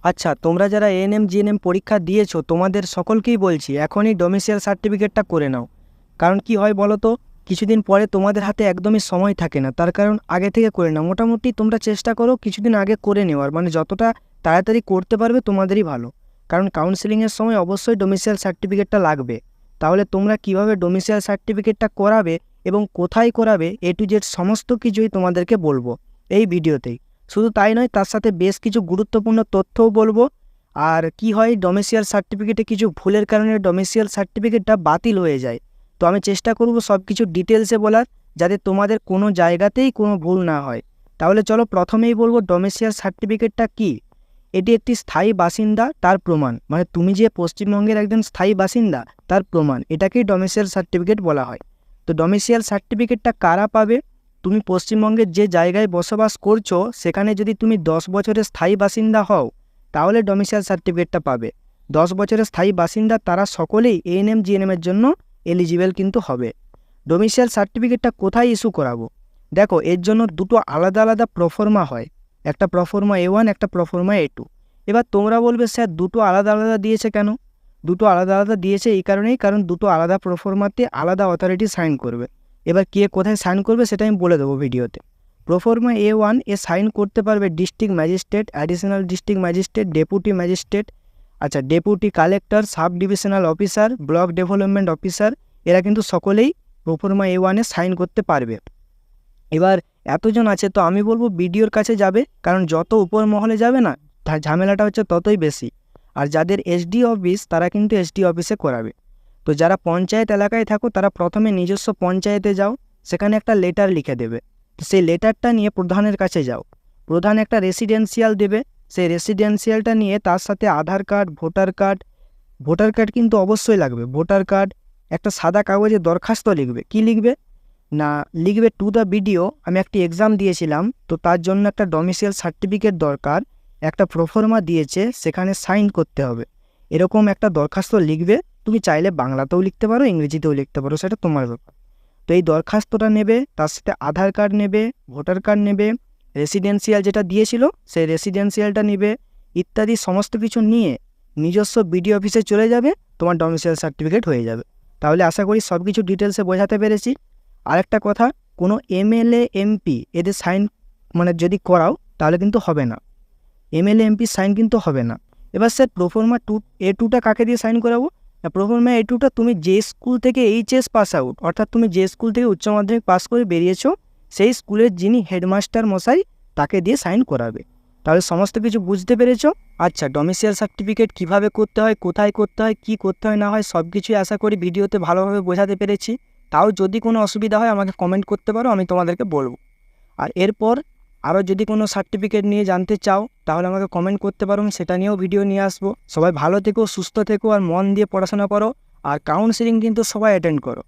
আচ্ছা, তোমরা যারা এএনএম জিএনএম পরীক্ষা দিয়েছো তোমাদের সকলকেই বলছি এখনই ডোমিসাইল সার্টিফিকেটটা করে নাও। কারণ কি হয় বলো তো, কিছুদিন পরে তোমাদের হাতে একদমই সময় থাকে না, তার কারণ আগে থেকে করে নাও। মোটামুটি তোমরা চেষ্টা করো কিছুদিন আগে করে নেওয়ার, মানে যতটা তাড়াতাড়ি করতে পারবে তোমাদেরই ভালো। কারণ কাউন্সেলিংয়ের সময় অবশ্যই ডোমিসাইল সার্টিফিকেটটা লাগবে। তাহলে তোমরা কিভাবে ডোমিসাইল সার্টিফিকেটটা করাবে এবং কোথায় করাবে এ টু জেড সমস্ত কিছুই তোমাদেরকে বলবো এই ভিডিওতেই। শুধু তাই নয়, তার সাথে বেশ কিছু গুরুত্বপূর্ণ তথ্যও বলবো। আর কি হয়, ডোমিসাইল সার্টিফিকেটে কিছু ভুলের কারণে ডোমিসাইল সার্টিফিকেটটা বাতিল হয়ে যায়। তো আমি চেষ্টা করব সব কিছু ডিটেলসে বলার, যাতে তোমাদের কোনো জায়গাতেই কোনো ভুল না হয়। তাহলে চলো প্রথমেই বলবো ডোমিসাইল সার্টিফিকেটটা কি। এটি একটি স্থায়ী বাসিন্দা তার প্রমাণ, মানে তুমি যে পশ্চিমবঙ্গের একজন স্থায়ী বাসিন্দা তার প্রমাণ, এটাকেই ডোমিসাইল সার্টিফিকেট বলা হয়। তো ডোমিসাইল সার্টিফিকেটটা কারা পাবে? তুমি পশ্চিমবঙ্গের যে জায়গায় বসবাস করছো সেখানে যদি তুমি 10 বছরের স্থায়ী বাসিন্দা হও তাহলে ডোমিসাইল সার্টিফিকেটটা পাবে। 10 বছরের স্থায়ী বাসিন্দা তারা সকলেই এএনএম জিএনএমের জন্য এলিজিবল কিন্তু হবে। ডোমিসাইল সার্টিফিকেটটা কোথায় ইস্যু করাবো? দেখো, এর জন্য দুটো আলাদা আলাদা প্রফর্মা হয়, একটা প্রফর্মা A1, একটা প্রফর্মা A2। এবার তোমরা বলবে স্যার দুটো আলাদা আলাদা দিয়েছে কেন? দুটো আলাদা আলাদা দিয়েছে এই কারণেই, কারণ দুটো আলাদা প্রফর্মাতে আলাদা অথরিটি সাইন করবে। এবার কে কোথায় সাইন করবে সেটা আমি বলে দেবো ভিডিওতে। প্রফর্মা A1 এ সাইন করতে পারবে district magistrate, additional district magistrate, deputy magistrate, আচ্ছা deputy collector, sub divisional officer, block development officer, এরা কিন্তু সকলেই প্রফর্মা A1 এ সাইন করতে পারবে। এবার এতজন আছে তো আমি বলবো বিডিওর কাছে যাবে, কারণ যত উপর মহলে যাবে না ঝামেলাটা হচ্ছে ততই বেশি। আর যাদের এসডি অফিস তারা কিন্তু এসডি অফিসে করাবে। তো যারা পঞ্চায়েত এলাকায় থাকো তারা প্রথমে নিজস্ব পঞ্চায়েতে যাও, সেখানে একটা লেটার লিখে দেবে। তো সেই লেটারটা নিয়ে প্রধানের কাছে যাও, প্রধান একটা রেসিডেন্সিয়াল দেবে, সেই রেসিডেন্সিয়ালটা নিয়ে তার সাথে আধার কার্ড, ভোটার কার্ড কিন্তু অবশ্যই লাগবে, ভোটার কার্ড, একটা সাদা কাগজে দরখাস্ত লিখবে। কি লিখবে না, লিখবে টু দ্য বিডিও, আমি একটি এক্সাম দিয়েছিলাম তো তার জন্য একটা ডোমিসাইল সার্টিফিকেট দরকার, একটা প্রফর্মা দিয়েছে সেখানে সাইন করতে হবে, এরকম একটা দরখাস্ত লিখবে। তুমি চাইলে বাংলাতেও লিখতে পারো, ইংরেজিতেও লিখতে পারো, সেটা তোমার ব্যাপার। তো এই দরখাস্তটা নেবে, তার সাথে আধার কার্ড নেবে, ভোটার কার্ড নেবে, রেসিডেন্সিয়াল যেটা দিয়েছিল সেই রেসিডেন্সিয়ালটা নেবে, ইত্যাদি সমস্ত কিছু নিয়ে নিজস্ব বিডিও অফিসে চলে যাবে, তোমার ডোমিসাইল সার্টিফিকেট হয়ে যাবে। তাহলে আশা করি সব কিছু ডিটেলসে বোঝাতে পেরেছি। আরেকটা কথা, কোনো এমএলএ এমপি এদের সাইন মানে যদি করাও তাহলে কিন্তু হবে না, এমএলএ এমপি সাইন কিন্তু হবে না। এবার স্যার প্রফর্মা A2টা কাকে দিয়ে সাইন করাবো? প্রফর্মা A2টা তুমি যে স্কুল থেকে এইচএস পাস আউট, অর্থাৎ তুমি যে স্কুল থেকে উচ্চ মাধ্যমিক পাস করে বেরিয়েছো সেই স্কুলের যিনি হেডমাস্টার মশাই তাকে দিয়ে সাইন করাবে। তাহলে সমস্ত কিছু বুঝতে পেরেছো? আচ্ছা, ডোমিসাইল সার্টিফিকেট কিভাবে করতে হয়, কোথায় করতে হয়, কি করতে হয় না হয় সব কিছুই আশা করি ভিডিওতে ভালোভাবে বোঝাতে পেরেছি। তাও যদি কোনো অসুবিধা হয় আমাকে কমেন্ট করতে পারো, আমি তোমাদেরকে বলবো। আর এরপর আরও যদি কোনো সার্টিফিকেট নিয়ে জানতে চাও তাহলে আমাকে কমেন্ট করতে পারো, আমি সেটা নিয়েও ভিডিও নিয়ে আসবো। সবাই ভালো থেকো, সুস্থ থেকো, আর মন দিয়ে পড়াশোনা করো, আর কাউন্সেলিং কিন্তু সবাই অ্যাটেন্ড করো।